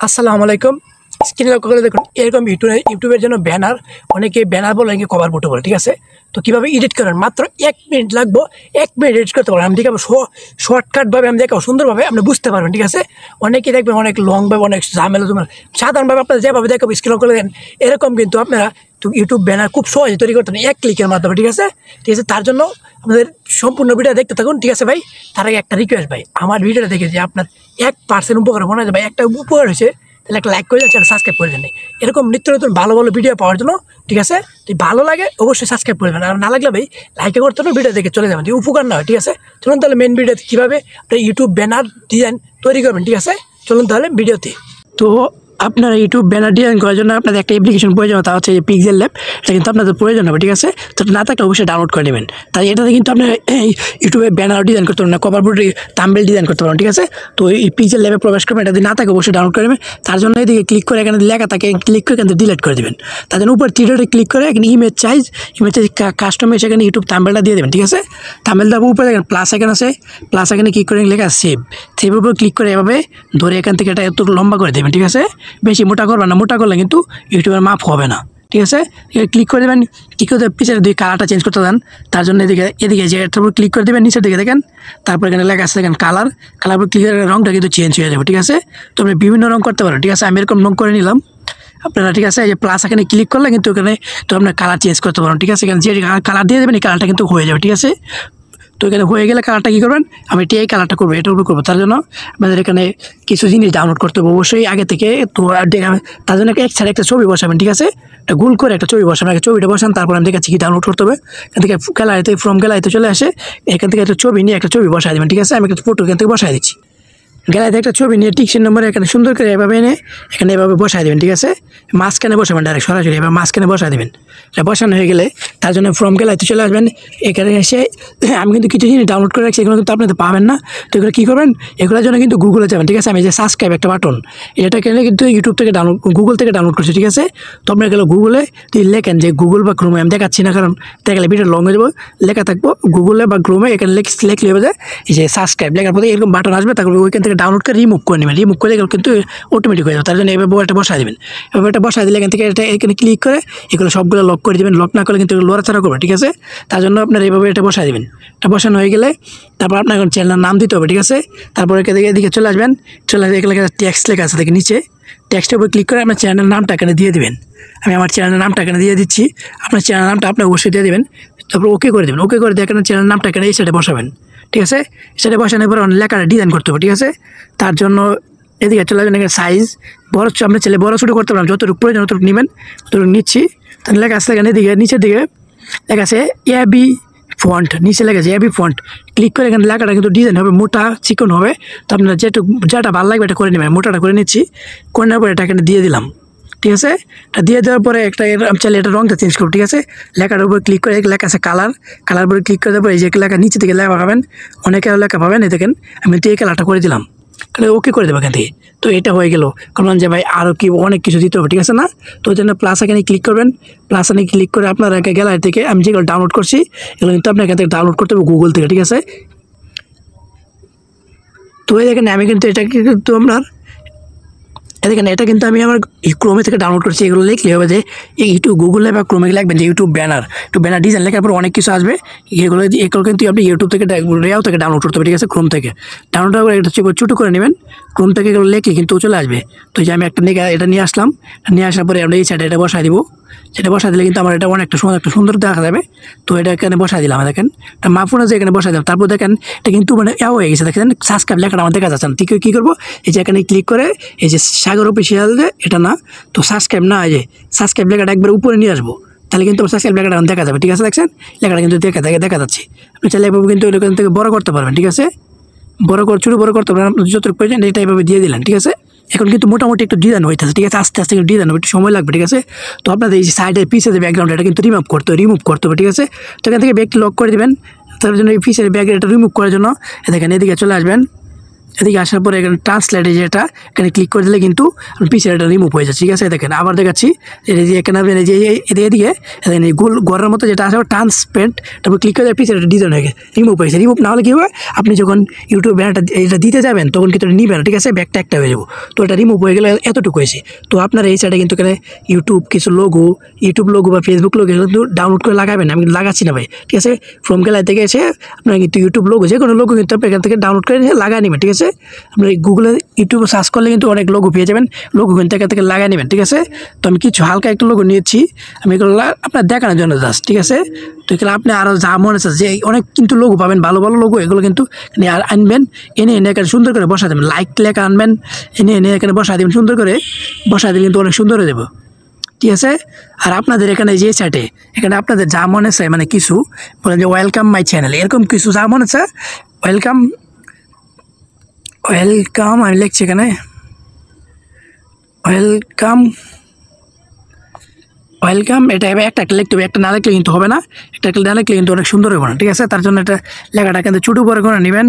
আসসালামু আলাইকুম। স্ক্রিনে লক্ষ্য করে দেখুন এরকম ইউটিউবের জন্য ব্যানার, অনেকে ব্যানার বলে, অনেকে কভার ফটো বলে, ঠিক আছে। তো কীভাবে এডিট করেন, মাত্র 1 মিনিট লাগবো, 1 মিনিট এডিট করতে পারবেন। আমি দেখাবো শর্টকাটভাবে, আমি দেখাবো সুন্দরভাবে, আপনি বুঝতে পারবেন, ঠিক আছে। অনেকে দেখবেন অনেক লংভাবে, অনেক ঝামেলা সাধারণভাবে আপনারা যেভাবে দেখাবো স্ক্রিনে করে দেন, এরকম কিন্তু আপনারা ইউটিউব ব্যানার খুব সহজে তৈরি করতে পারেন 1 ক্লিকের মাধ্যমে, ঠিক আছে। ঠিক আছে, তার জন্য আমাদের সম্পূর্ণ ভিডিও দেখতে থাকুন, ঠিক আছে ভাই। তার আগে একটা রিকোয়েস্ট ভাই, আমার ভিডিওটা দেখে যে আপনার 1% উপকার মনে হয় ভাই, একটা উপকার হয়েছে, তাহলে একটা লাইক করে দেন, চ্যানেল সাবস্ক্রাইব করে দেন। এরকম নিত্য নতুন ভালো ভালো ভিডিও পাওয়ার জন্য, ঠিক আছে। যদি ভালো লাগে অবশ্যই সাবস্ক্রাইব করে দেবেন, আর না লাগলে ভাই লাইকে করতে হবে, ভিডিও দেখে চলে যাবেন, যদি উপকার না হয়, ঠিক আছে। চলুন তাহলে মেন ভিডিওতে কীভাবে আপনি ইউটিউব ব্যানার ডিজাইন তৈরি করবেন, ঠিক আছে। চলুন তাহলে ভিডিওতে। তো আপনারা ইউটিউব ব্যানার ডিজাইন করার জন্য আপনাদের একটা অ্যাপ্লিকেশন প্রয়োজন, তা হচ্ছে পিক্সেল ল্যাব। এটা কিন্তু আপনাদের প্রয়োজন হবে, ঠিক আছে। তো না থাকলে অবশ্যই ডাউনলোড করে নেবেন। তাই এটাতে কিন্তু আপনার ইউটিউবে ব্যানার ডিজাইন করতে পারেন না, কভার বোর্ডে থাম্বনেল ডিজাইন করতে পারেন, ঠিক আছে। তো এই পিক্সেল ল্যাবে প্রবেশ করবেন, এটা যদি না থাকে অবশ্যই ডাউনলোড করে নেবেন। তার জন্য এদিকে ক্লিক করে এখানে লেখা থাকে, ক্লিক করে এখানে ডিলিট করে দেবেন। তার জন্য উপর থ্রি ডটে ক্লিক করে এখানে ইমেজ চাইজ কাস্টমাইজ, সেখানে ইউটিউব থাম্বনেলটা দিয়ে দেবেন, ঠিক আছে। থাম্বনেলটার উপরে দেখেন প্লাস এখানে আছে, প্লাস এখানে ক্লিক করে লেখা সেভের উপর ক্লিক করে এভাবে ধরে এখান থেকে এটা এত লম্বা করে দেবেন, ঠিক আছে। বেশি মোটা করবেন না, মোটা করলে কিন্তু ইউটিউবের মাপ হবে না, ঠিক আছে। ক্লিক করে দেবেন, ক্লিক করে পিছনে দুই কালারটা চেঞ্জ করতে দেন। তার জন্য এদিকে যে এটার উপর ক্লিক করে দেবেন, নিচের দিকে দেখেন, তারপর এখানে লেখা আছে দেখেন কালার উপর ক্লিক করে রঙটা কিন্তু চেঞ্জ হয়ে যাবে, ঠিক আছে। তো আপনি বিভিন্ন রঙ করতে পারেন, ঠিক আছে। আমি এরকম রঙ করে নিলাম আপনারা, ঠিক আছে। এই যে প্লাস এখানে ক্লিক করলে কিন্তু এখানে তো আপনার কালার চেঞ্জ করতে পারেন, ঠিক আছে। এখানে যে কালার দিয়ে দেবেন এই কালারটা কিন্তু হয়ে যাবে, ঠিক আছে। তো এখানে হয়ে গেলে কালারটা কী করবেন, আমি এই কালারটা করবো, এটার উপর করবো। তার জন্য আপনাদের এখানে কিছু জিনিস ডাউনলোড করতে হবে অবশ্যই আগে থেকে। তো তার জন্য এক সাইডে একটা ছবি বসাবেন, ঠিক আছে। একটা গোল করে একটা ছবি বসাবেন, আগে ছবিটা বসান, তারপর আমি দেখাচ্ছি কি ডাউনলোড করতে হবে। এখান থেকে গ্যালারিতে ফ্রম গ্যালারিতে চলে আসে, এখান থেকে একটা ছবি নিয়ে একটা ছবি বসাই দেবেন, ঠিক আছে। আমি একটা ফটো এখান থেকে বসাই দিচ্ছি। গ্যালারিতে একটা ছবি নিয়ে টিকশন নম্বরে এখানে সুন্দর করে এভাবে এনে এখানে এভাবে বসাই দেবেন, ঠিক আছে। মাঝখানে বসাবেন, ডাইরেক্ট সরাসরি এবার মাঝখানে বসাই দেবেন। এটা বসানো হয়ে গেলে তার জন্য ফ্রম গ্যালারিতে চলে আসবেন। এখানে এসে আমি কিন্তু কিছু জিনিস ডাউনলোড করে রাখছি, এগুলো কিন্তু আপনাদের পাবেন না। তো এগুলো কী করবেন, এগুলোর জন্য কিন্তু গুগলে যাবেন, ঠিক আছে। আমি যে সাবস্ক্রাইব একটা বাটন, এটা কেন কিন্তু ইউটিউব থেকে গুগল থেকে ডাউনলোড করছি, ঠিক আছে। তো আপনার গেলো গুগলে লেখেন যে গুগল বা ক্রোমে, আমি দেখাচ্ছি না কারণ দেখালে ভিডিও লং হয়ে যাবো। লেখা থাকবো গুগলে বা ক্রোমে, এখানে লেখলে হবে যে এই যে সাবস্ক্রাইব লেখার পরে এরকম বাটন আসবে, তারপর ওইখান থেকে ডাউনলোড করে রিমুভ করে নেবেন। রিমুভ করে গেলে কিন্তু অটোমেটিক হয়ে যাবে। তার জন্য এবার একটা বসাই দেবেন। এবার এটা বসাই দিলে এখান থেকে এটা এখানে ক্লিক করে এগুলো সবগুলো লক করে দেবেন। লক না করলে কিন্তু লড়াচড়া করবে, ঠিক আছে। তার জন্য আপনার এইভাবে এটা বসাই দেবেন। এটা বসানো হয়ে গেলে তারপর আপনার এখন চ্যানেলের নাম দিতে হবে, ঠিক আছে। তারপর এদিকে চলে আসবেন, চলে আসবে এখানে টেক্সট লেখা আছে দেখে নিচে, টেক্সটের উপর ক্লিক করে আপনার চ্যানেলের নামটা এখানে দিয়ে দেবেন। আমি আমার চ্যানেলের নামটা এখানে দিয়ে দিচ্ছি। আপনার চ্যানেলের নামটা আপনি অবশ্যই দিয়ে দেবেন। তারপর ওকে করে দেবেন। ওকে করে দিয়ে এখানে চ্যানেলের নামটা এখানে এই সাইডে বসাবেন, ঠিক আছে। সেটা বসানোর পর লেখাটা ডিজাইন করতে হবে, ঠিক আছে। তার জন্য এদিকে চলে আসবেন, এখানে সাইজ বড় আপনার ছেলে বড় ছোটো করতে পারবেন, যতটুকু প্রয়োজন ততটুকু নেবেন, ততটুকু নিচ্ছি। তাহলে লেখা আছে এখানে এদিকে নিচের দিকে লেখা আছে এবি ফন্ট, নিচে লেখা আছে এবি ফন্ট। ক্লিক করে এখানে লেখাটা কিন্তু ডিজাইন হবে, মোটা চিকন হবে। তো আপনারা যেটা ভালো লাগবে এটা করে নেবেন। মোটাটা করে নিচ্ছি, করে নেওয়ার পরে এটা এখানে দিয়ে দিলাম, ঠিক আছে। এটা দিয়ে দেওয়ার পরে একটা চাইলে এটা রঙটা চেঞ্জ করবো, ঠিক আছে। লেখার উপর ক্লিক করে লেখা আছে কালার উপরে ক্লিক করে দেওয়ার পরে এই যে লেখা নিচে থেকে লেখা পাবেন, অনেকে লেখা পাবেন, এই দেখেন আমি তো এই কালারটা করে দিলাম, তাহলে ওকে করে দেবো এখান থেকে। তো এটা হয়ে গেল। কারণ যে ভাই আরও কি অনেক কিছু দিতে হবে, ঠিক আছে না। তো ওই জন্য প্লাস এখানে ক্লিক করবেন। প্লাস এখানে ক্লিক করে আপনার গ্যালারি থেকে আমি যেগুলো ডাউনলোড করছি এগুলো কিন্তু আপনার এখান থেকে ডাউনলোড করতে হবে গুগল থেকে, ঠিক আছে। তো এই দেখেন আমি কিন্তু এটা কিন্তু আপনার দেখেন এটা কিন্তু আমি আমার ক্রোমে থেকে ডাউনলোড করছি। এগুলো লিখলে হবে যে এই ইউটিউব গুগলে বা ক্রোমে লিখবেন যে ইউটিউব ব্যানার ডিজাইন লেখার পর অনেক কিছু আসবে। এগুলো কিন্তু আপনি ইউটিউব থেকে রেয়াও থেকে ডাউনলোড করতে হবে, ঠিক আছে। ক্রোম থেকে ডাউনলোড করে এটা ছোটো করে নেবেন। ক্রোম থেকে এগুলো লেখলে কিন্তু চলে আসবে। তো যে আমি একটা এটা নিয়ে আসলাম, নিয়ে আসার পরে আমরা এই সাইডে এটা বসাই দিব। সেটা বসাই দিলে কিন্তু আমার এটা অনেকটা সুন্দর দেখা যাবে। তো এটা এখানে বসাই দিলাম, দেখেন এটা মাপুন আছে, এখানে বসাই দিলাম। তারপর দেখেন এটা কিন্তু মানে হয়ে গেছে, দেখেন সাবস্ক্রাইব লেখাটা আমার দেখা যাচ্ছে না। ঠিক কী করবো, এই যে এখানে ক্লিক করে এই যে সাগর অফিসিয়াল এটা না, তো সাবস্ক্রাইব না, এই যে সাবস্ক্রাইব লেখাটা একবার উপরে নিয়ে আসবো, তাহলে কিন্তু সাবস্ক্রাইব লেখাটা দেখা যাবে, ঠিক আছে। দেখছেন লেখাটা কিন্তু দেখা যাচ্ছে। আপনি চাইলে এভাবে কিন্তু এখান থেকে বড় করতে পারবেন, ঠিক আছে। ছোটো বড় করতে পারবেন আপনার যতটুকু প্রয়োজন, এটা এভাবে দিয়ে দিলেন, ঠিক আছে। এখন কিন্তু মোটামুটি একটু ডিজাইন হইতেছে, ঠিক আছে। আস্তে আস্তে কিন্তু ডিজাইন হবে, একটু সময় লাগবে, ঠিক আছে। তো আপনাদের এই সাইডের পিসের যে ব্যাকগ্রাউন্ড এটা কিন্তু রিমুভ করতে হবে, ঠিক আছে। তো এখান থেকে ব্যাগটি লক করে দেবেন। তার জন্য এই পিসের ব্যাগ এটা রিমুভ করার জন্য দেখেন এদিকে চলে আসবেন। এদিকে আসার পরে এখানে ট্রান্সলেটে যেটা এখানে ক্লিক করে দিলে কিন্তু পিছের এটা রিমুভ হয়ে যাচ্ছে, ঠিক আছে। দেখেন আবার দেখাচ্ছি, এই যে এখানে আপনি যে এদিকে এখানে গোল ঘরের মতো যেটা আছে ট্রান্সপেন্ট, তারপর ক্লিক করে পিছের একটা ডিজাইন হয়ে গেছে, রিমুভ হয়েছে। রিমুভ না হলে কী হবে, আপনি যখন ইউটিউব ব্যানারটা এটা দিতে যাবেন তখন কিন্তু নিবে না, ঠিক আছে, ব্যাকটা একটা হয়ে যাবো। তো এটা রিমুভ হয়ে গেলে এতটুকু হয়েছে। তো আপনার এই সাইডে কিন্তু এখানে কিছু ইউটিউব লোগো বা ফেসবুক লোগো কিন্তু ডাউনলোড করে লাগাবেন, আমি লাগাচ্ছি না ভাই, ঠিক আছে। ফ্রম গ্যালারি থেকে এসে আপনার কিন্তু ইউটিউব লোগো যে কোনো লোগো কিন্তু আপনি এখান থেকে ডাউনলোড করে লাগাই নেবেন, ঠিক আছে। আপনি গুগলে ইউটিউবে সার্চ করলে কিন্তু অনেক লোগো পেয়ে যাবেন, লোগো কিন্তু এখান থেকে লাগাই নেবেন, ঠিক আছে। তো আমি কিছু হালকা একটা লোগো নিয়েছি, আমি এগুলো আপনার দেখানোর জন্য জাস্ট, ঠিক আছে। তো এখানে আপনি আরও যা মনে আছে যে অনেক কিন্তু লোগো পাবেন, ভালো ভালো লোগো, এগুলো কিন্তু আনবেন, এনে এখানে সুন্দর করে বসা দেবেন, লাইক লেখা আনবেন, এনে এখানে বসা দেবেন, সুন্দর করে বসা দিলে কিন্তু অনেক সুন্দর হয়ে যাবে, ঠিক আছে। আর আপনাদের এখানে যে চ্যাটে এখানে আপনাদের যা মনে আছে মানে কিছু বলেন যে ওয়েলকাম মাই চ্যানেল, এরকম কিছু যা মনে আছে ওয়েলকাম আমি লিখছি এখানে ওয়েলকাম এটা একটা লিখতে হবে, একটা না লিখলে কিন্তু হবে না, একটা না লিখলে কিন্তু অনেক সুন্দর হবে না, ঠিক আছে। তার জন্য এটা লেখাটা কিন্তু ছোটো করে করে নেবেন।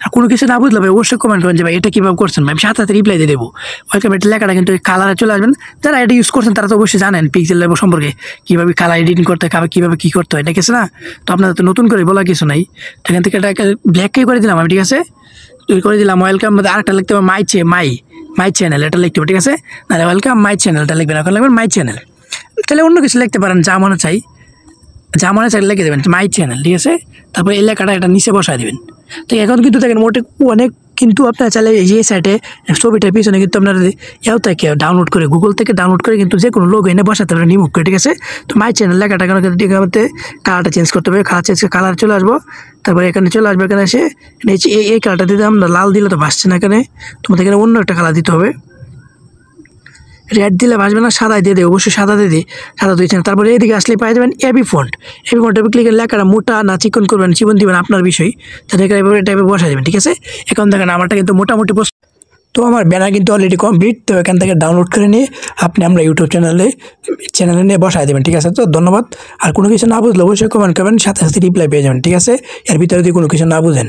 আর কোনো কিছু না বুঝলে ভাই অবশ্যই কমেন্ট করেন যে ভাই এটা কীভাবে করছেন, ভাই আমি সাথে সাথে রিপ্লাই দিয়ে দেবো। ওয়েলকাম এটা লেখাটা কিন্তু কালারে চলে আসবেন, যারা এটা ইউজ করছেন তারা তো অবশ্যই জানেন পিক্সেল লেভেল সম্পর্কে, কীভাবে কালার এডিটিং করতে হয়, কীভাবে কী করতে হয়, ঠিক আছে না। তো আপনাদের তো নতুন করে বলা কিছু নাই, এখান থেকে এটা ব্ল্যাককে করে দিলাম আমি, ঠিক আছে। করে দিলাম ওয়েলকাম, আরেকটা লিখতে হবে মাই চ্যানেল, এটা লিখতে হবে, ঠিক আছে। নাহলে ওয়েলকাম মাই চ্যানেলটা লিখবেন, এখন লিখবেন মাই চ্যানেল। তাহলে অন্য কিছু লিখতে পারেন, যা মনে চাই লিখে দেবেন মাই চ্যানেল, ঠিক আছে। তারপরে এই লেখাটা এটা নিচে বসায় দেবেন। তো এখন কিন্তু দেখেন মোটে অনেক কিন্তু আপনার চাইলে এই যে সাইটে ছবিটার পিছনে কিন্তু আপনার এও থেকে ডাউনলোড করে গুগল থেকে ডাউনলোড করে কিন্তু যে কোনো লোগো এনে বসাতে পারেন রিমুভ করে, ঠিক আছে। তো মাই চ্যানেল লেখাটা কেন কালারটা চেঞ্জ করতে হবে, কালার চলে আসবো, তারপরে এখানে চলে আসবে, এখানে এসে এই কালারটা দিতে আমরা লাল দিলে তো ভাসছে না, এখানে তোমাদের এখানে অন্য একটা কালার দিতে হবে, রেড দিলে ভাসবে না, সাদা দিয়ে দেবে, অবশ্যই সাদা দিয়ে দিই, সাদা দিয়েছেন। তারপরে এদিকে আসলে পাই যাবেন এবি ফন্ট ক্লিক করে লেখাটা মোটা না চিকন করবেন, চিকন দিবেন আপনার বিষয়, তাহলে এভাবে টাইপে বসা দেবেন, ঠিক আছে। এখন দেখেন আমারটা কিন্তু মোটামুটি তো আমার ব্যানার কিন্তু অলরেডি কমপ্লিট। তো এখান থেকে ডাউনলোড করে নিয়ে আপনি আমরা ইউটিউব চ্যানেলে নিয়ে বসায় দেবেন, ঠিক আছে। তো ধন্যবাদ। আর কোনো কিছু না বুঝলে অবশ্যই কমেন্ট করবেন, সাথে সাথে রিপ্লাই পেয়ে যাবেন, ঠিক আছে। এর ভিতরে যদি কোনো কিছু না বুঝেন।